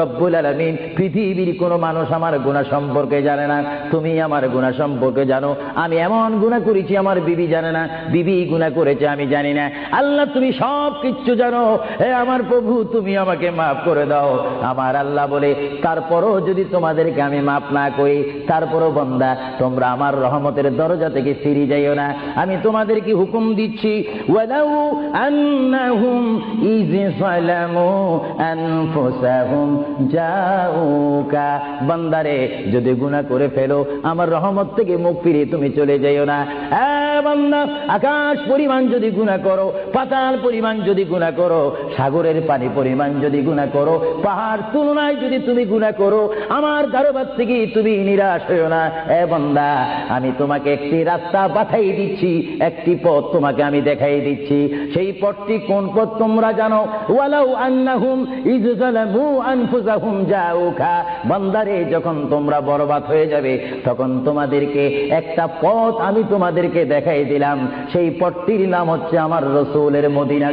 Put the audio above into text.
রব্বুল আলামিন পৃথিবীর কোনো মানুষ আমার গুনাহ সম্পর্কে জানে না, তুমি আমার গুনাহ সম্পর্কে জানো। আমি এমন গুনাহ করেছি আমার বিবি জানে না, বিবি গুনাহ করেছে আমি জানি না। আল্লাহ তুমি সব কিচ্ছু জানো, হে আমার প্রভু তুমি আমাকে মাফ করে দাও। আমার আল্লাহ বলে, তারপরও যদি তোমাদেরকে আমি মাফ না করি, তারপরও বান্দা তোমরা আমার রহমতের দরজা থেকে ফিরে যাইও না। আমি তোমাদেরকে হুকুম দিচ্ছি, ওয়ালাউ আন্নাহুম ইয যালামু আনফুসাহুম জাউকা, বান্দারে যদি গুনাহ করে ফেলো আমার রহমত থেকে মুখ ফিরিয়ে তুমি চলে যাইও না। বান্দা, আকাশ পরিমাণ যদি গুনাহ করো, পাতাল পরিমাণ যদি গুনাহ করো, সাগরের পানি পরিমাণ যদি গুনাহ করো, পাহাড় তুলনায় যদি তুমি গুনাহ করো, আমার দরবার থেকে তুমি নিরাশ হইও না। বান্দা, আমি তোমাকে একটি রাস্তা পাঠাই দিচ্ছি, একটি পথ তোমাকে আমি দেখাই দিচ্ছি। সেই পথটি কোন পথ তোমরা জানো? ওয়ালাউ আন্নাহুম ইয যালামু আনফুসাহুম জাউকা, বান্দারে যখন তোমরা বরবাদ হয়ে যাবে তখন তোমাদেরকে একটা পথ আমি তোমাদেরকে দেখাই দিলাম, সেই পথটির নাম হচ্ছে আমার রাসূলের মদিনা।